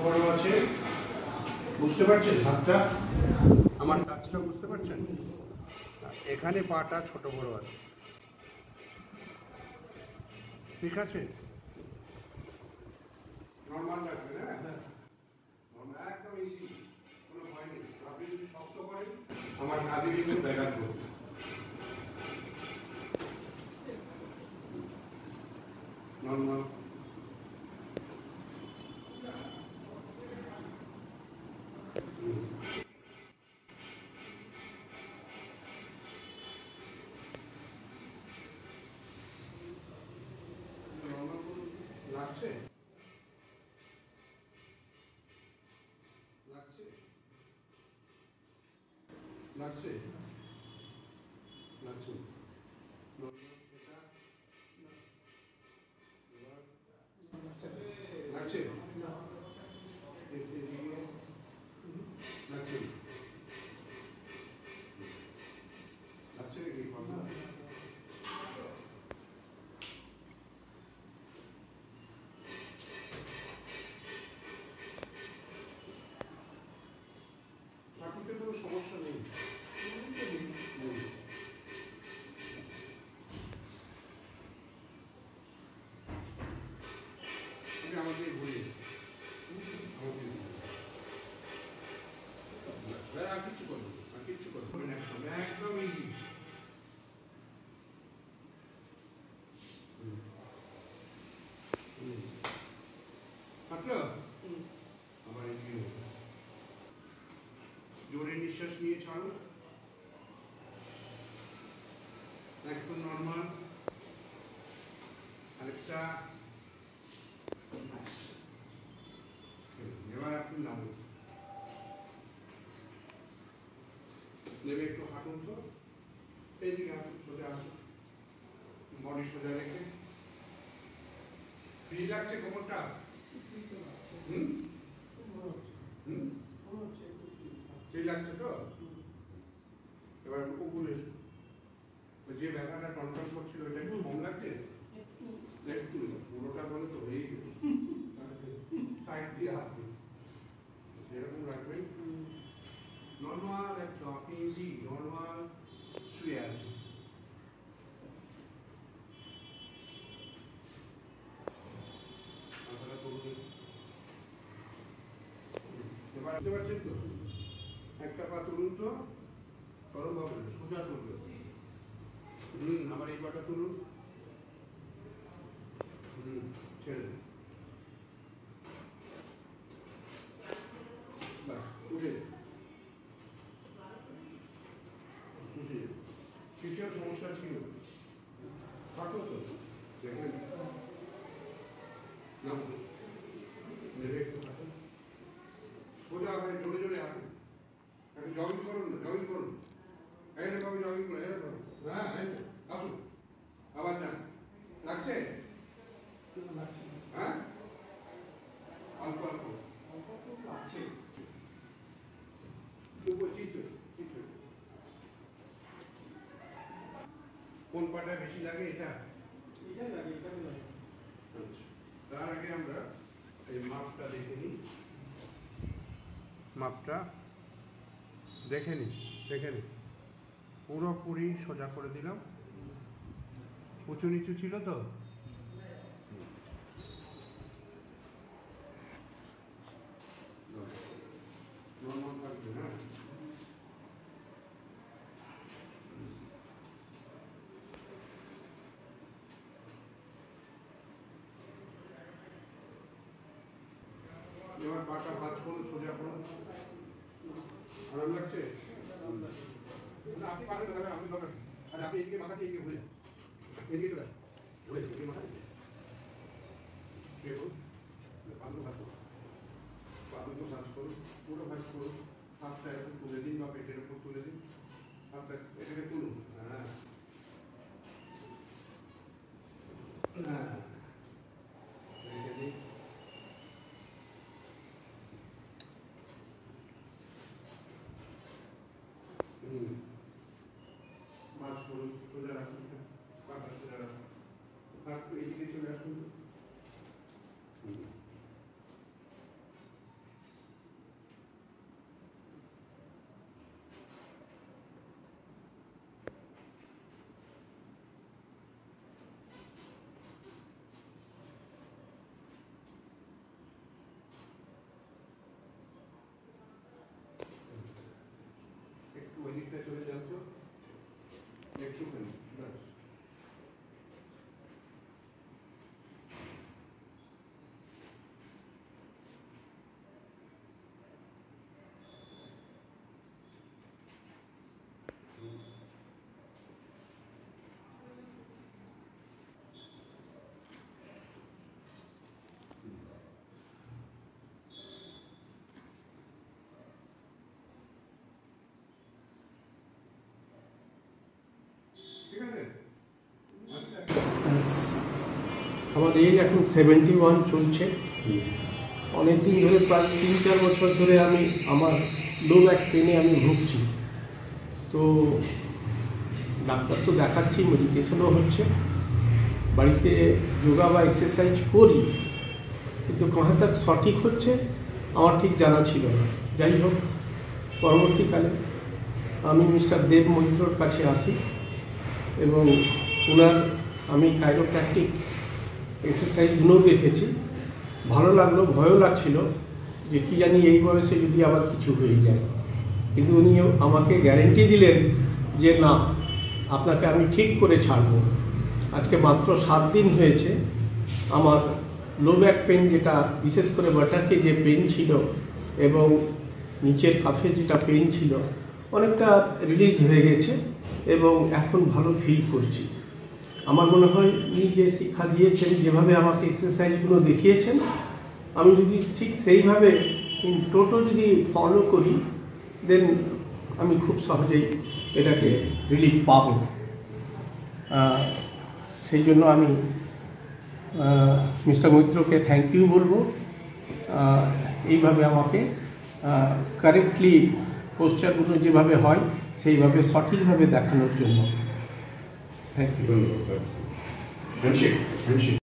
বড় আছে, বুঝতে পারছেন? হাতটা আমার টাচটা বুঝতে পারছেন? এখানে পাটা ছোট বড় আছে, ঠিক আছে? নর্মাল রাখবেন, হ্যাঁ, একদম ইজি, কোনো ভয় নেই। আপনি যদি শক্ত করেন আমার কাজে কিন্তু ব্যাঘাত করবে। নর্মাল লাগছে, লাগছে, লাগছে, লাগছে, লাগছে, লাগছে, লাগছে নাকি? ঠাকুরকে কোনো সমস্যা নেই। আমি আমাকে বলি, আর কিছু করবো, আর কিছু করবো, একদম ইজি। আমার এদিকে জোরে নিঃশ্বাস নিয়ে ছাড়ুন, একদম নর্মাল। আরেকটা, এবার আপনি নামুন, নেমে একটু হাঁটুন তো, এইদিকে হাঁটুন, সোজা আসুন, বডি সোজা রেখে। ফ্রি লাগছে কোমরটা? ফ্রি লাগছে তো? এবার উপরে এসো, যে ব্যথাটা টনটন করছিল এটা একটু কম লাগছে? একটু, পুরোটা বলে তো হয়েই গেল। সাইড দিয়ে হাত দিন, যেরকম রাখবেন নর্মাল, একদম ইজি নর্মাল শুয়ে আছে। এবার বুঝতে পারছেন তো? একটা পা তুলুন তো, গরম হবে না, সোজা তুলবে। আবার এই পাটা তুলুন, ছেড়ে দিন, উঠে কিছু সমস্যা ছিল থাকো তো, দেখেন না, নেবে একটু থাকুন, সোজা হবে, জোরে জোরে হাঁটুন, একটু জগিং করুন না, জগিং করুন, এই বাবু জগিং করুন, এই বাবু, হ্যাঁ আসুন, আবার যান। লাগছে? হ্যাঁ, অল্প অল্প লাগছে, কোন পাটা বেশি লাগে? এটা এটাই লাগে, এটা লাগে। আচ্ছা, তার আগে আমরা এই মাপটা দেখে নিই, মাপটা দেখে নিই, দেখে নিই, পুরোপুরি সোজা করে দিলাম। উঁচু নিচু ছিল তো? নর্মাল থাকবে, হ্যাঁ। এবার পাটা ভাঁজ করুন, সোজা করুন, আরাম লাগছে? আপনি পারেন না, আপনি ধরেন, আর আপনি এদিকে মাথাকে এগিয়ে ঘুরে, এদিকে চলে আসুন, ঘুরে এদিকে মাথা দেখুন, পালু ভাঁজ করুন, পালুকে ভাঁজ করুন, পুরো ভাঁজ করুন, হাতটা এরকম তুলে দিন বা পেটের উপর তুলে দিন, হাতটা এটাকে তুলুন, হ্যাঁ হ্যাঁ, রেখে দিন। মাছ করুন, সোজা রাখুন, পাটা সোজা রাখুন, হাত এইদিকে চলে আসুন, আমার এজ এখন 71 চলছে। অনেক দিন ধরে, প্রায় 3-4 বছর ধরে আমি আমার লো ব্যাক পেনে আমি ভুগছি। তো ডাক্তার তো দেখাচ্ছি, মেডিকেশনও হচ্ছে, বাড়িতে যোগা বা এক্সারসাইজ করি, কিন্তু কোথা তক সঠিক হচ্ছে আমার ঠিক জানা ছিল না। যাই হোক, পরবর্তীকালে আমি মিস্টার দেব মৈত্রর কাছে আসি এবং ওনার আমি কাইরোপ্র্যাকটিক এক্সারসাইজগুলো দেখেছি, ভালো লাগলো, ভয়ও লাগছিল যে কী জানি এই বয়সে যদি আবার কিছু হয়ে যায়। কিন্তু উনি আমাকে গ্যারেন্টি দিলেন যে না, আপনাকে আমি ঠিক করে ছাড়ব। আজকে মাত্র 7 দিন হয়েছে, আমার লো ব্যাক পেন, যেটা বিশেষ করে বাটাকে যে পেন ছিল এবং নিচের কাফে যেটা পেন ছিল, অনেকটা রিলিজ হয়ে গেছে এবং এখন ভালো ফিল করছি। আমার মনে হয় উনি যে শিক্ষা দিয়েছেন, যেভাবে আমাকে এক্সারসাইজগুলো দেখিয়েছেন, আমি যদি ঠিক সেইভাবে টোটো যদি ফলো করি, দেন আমি খুব সহজেই এটাকে রিলিফ পাব। সেই জন্য আমি মিস্টার মৈত্রকে থ্যাংক ইউ বলবো, এইভাবে আমাকে কারেক্টলি পোস্টারগুলো যেভাবে হয় সেইভাবে সঠিকভাবে দেখানোর জন্য। Thank you.